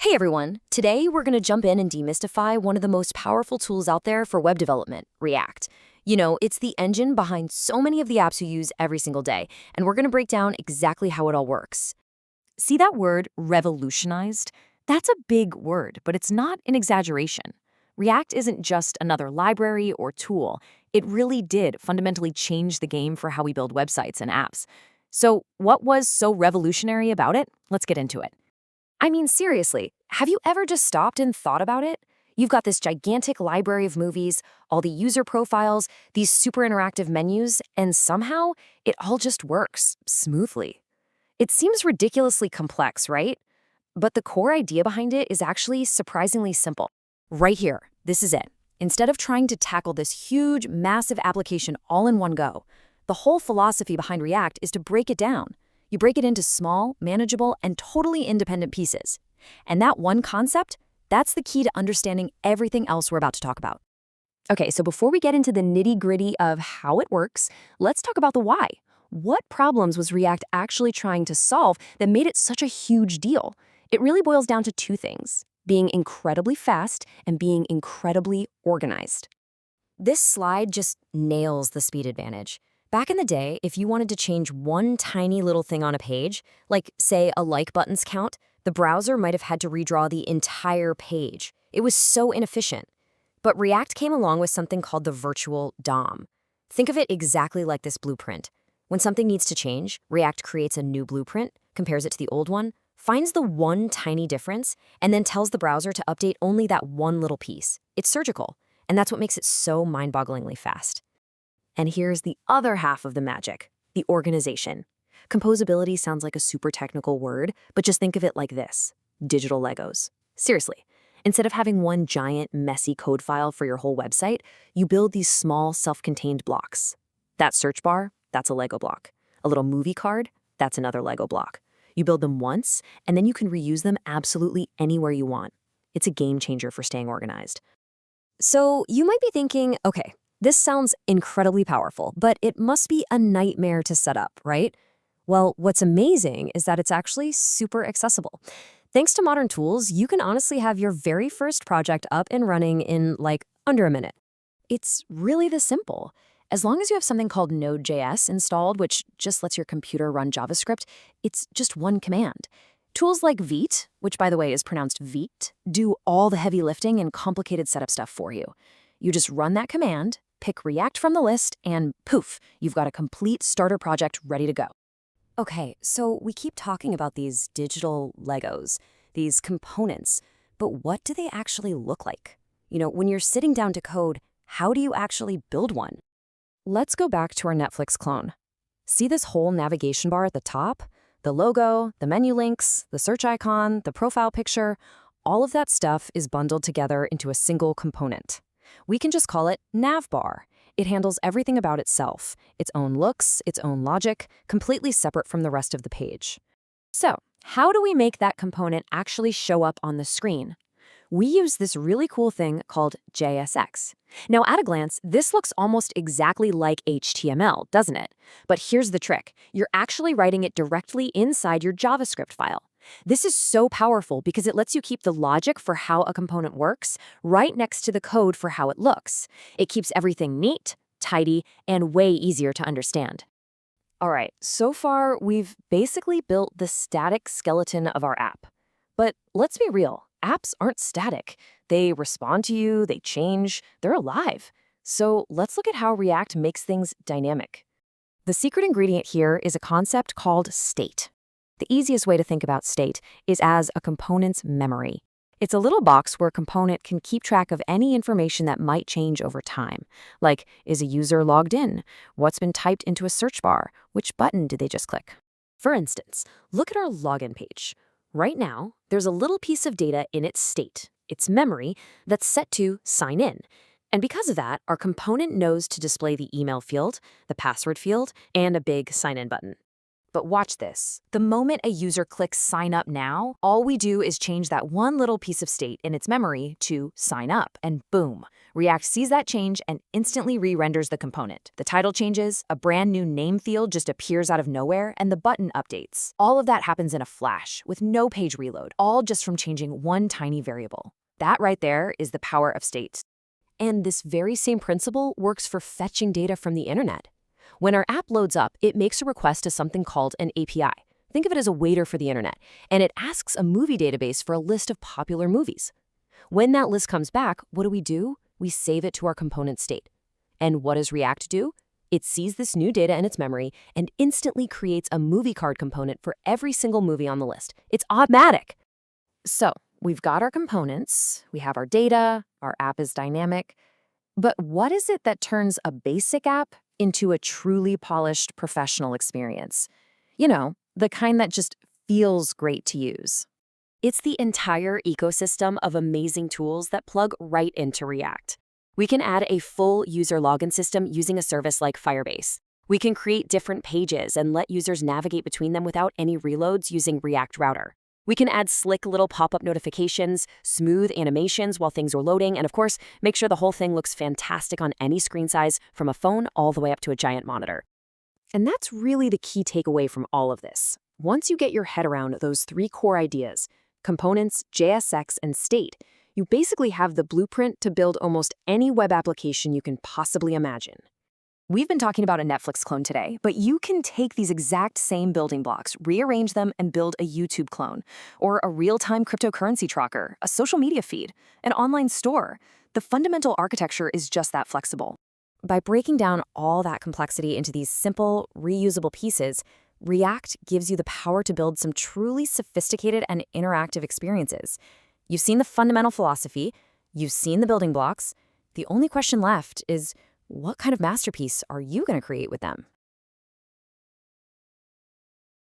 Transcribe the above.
Hey everyone! Today we're going to jump in and demystify one of the most powerful tools out there for web development, React. It's the engine behind so many of the apps you use every single day, and we're going to break down exactly how it all works. See that word, revolutionized? That's a big word, but it's not an exaggeration. React isn't just another library or tool. It really did fundamentally change the game for how we build websites and apps. So, what was so revolutionary about it? Let's get into it. I mean, seriously, have you ever just stopped and thought about it? You've got this gigantic library of movies, all the user profiles, these super interactive menus, and somehow it all just works smoothly. It seems ridiculously complex, right? But the core idea behind it is actually surprisingly simple. Right here, this is it. Instead of trying to tackle this huge, massive application all in one go, the whole philosophy behind React is to break it down. You break it into small, manageable, and totally independent pieces. And that one concept, that's the key to understanding everything else we're about to talk about. Okay, so before we get into the nitty-gritty of how it works, let's talk about the why. What problems was React actually trying to solve that made it such a huge deal? It really boils down to two things: being incredibly fast and being incredibly organized. This slide just nails the speed advantage. Back in the day, if you wanted to change one tiny little thing on a page, like, say, a like buttons count, the browser might have had to redraw the entire page. It was so inefficient. But React came along with something called the virtual DOM. Think of it exactly like this blueprint. When something needs to change, React creates a new blueprint, compares it to the old one, finds the one tiny difference, and then tells the browser to update only that one little piece. It's surgical, and that's what makes it so mind-bogglingly fast. And here's the other half of the magic, the organization. Composability sounds like a super technical word, but just think of it like this: digital Legos. Seriously, instead of having one giant, messy code file for your whole website, you build these small, self-contained blocks. That search bar, that's a Lego block. A little movie card, that's another Lego block. You build them once, and then you can reuse them absolutely anywhere you want. It's a game changer for staying organized. So you might be thinking, okay, this sounds incredibly powerful, but it must be a nightmare to set up, right? Well, what's amazing is that it's actually super accessible. Thanks to modern tools, you can honestly have your very first project up and running in like under a minute. It's really this simple. As long as you have something called Node.js installed, which just lets your computer run JavaScript, it's just one command. Tools like Vite, which by the way is pronounced Vite, do all the heavy lifting and complicated setup stuff for you. You just run that command, pick React from the list, and poof, you've got a complete starter project ready to go. Okay, so we keep talking about these digital Legos, these components, but what do they actually look like? When you're sitting down to code, how do you actually build one? Let's go back to our Netflix clone. See this whole navigation bar at the top? The logo, the menu links, the search icon, the profile picture, all of that stuff is bundled together into a single component. We can just call it navbar. It handles everything about itself, its own looks, its own logic, completely separate from the rest of the page. So, how do we make that component actually show up on the screen? We use this really cool thing called JSX. Now, at a glance, this looks almost exactly like HTML, doesn't it? But here's the trick. You're actually writing it directly inside your JavaScript file. This is so powerful because it lets you keep the logic for how a component works right next to the code for how it looks. It keeps everything neat, tidy, and way easier to understand. All right, so far we've basically built the static skeleton of our app. But let's be real, apps aren't static. They respond to you, they change, they're alive. So let's look at how React makes things dynamic. The secret ingredient here is a concept called state. The easiest way to think about state is as a component's memory. It's a little box where a component can keep track of any information that might change over time, like, is a user logged in? What's been typed into a search bar? Which button did they just click? For instance, look at our login page. Right now, there's a little piece of data in its state, its memory, that's set to sign in. And because of that, our component knows to display the email field, the password field, and a big sign in button. But watch this. The moment a user clicks sign up now, all we do is change that one little piece of state in its memory to sign up, and boom. React sees that change and instantly re-renders the component. The title changes, a brand new name field just appears out of nowhere, and the button updates. All of that happens in a flash, with no page reload, all just from changing one tiny variable. That right there is the power of state. And this very same principle works for fetching data from the internet. When our app loads up, it makes a request to something called an API. Think of it as a waiter for the internet, and it asks a movie database for a list of popular movies. When that list comes back, what do? We save it to our component state. And what does React do? It sees this new data in its memory and instantly creates a movie card component for every single movie on the list. It's automatic. So, we've got our components, we have our data, our app is dynamic. But what is it that turns a basic app into a truly polished professional experience? You know, the kind that just feels great to use. It's the entire ecosystem of amazing tools that plug right into React. We can add a full user login system using a service like Firebase. We can create different pages and let users navigate between them without any reloads using React Router. We can add slick little pop-up notifications, smooth animations while things are loading, and of course, make sure the whole thing looks fantastic on any screen size, from a phone all the way up to a giant monitor. And that's really the key takeaway from all of this. Once you get your head around those three core ideas, components, JSX, and state, you basically have the blueprint to build almost any web application you can possibly imagine. We've been talking about a Netflix clone today, but you can take these exact same building blocks, rearrange them, and build a YouTube clone, or a real-time cryptocurrency tracker, a social media feed, an online store. The fundamental architecture is just that flexible. By breaking down all that complexity into these simple, reusable pieces, React gives you the power to build some truly sophisticated and interactive experiences. You've seen the fundamental philosophy, you've seen the building blocks. The only question left is, what kind of masterpiece are you going to create with them?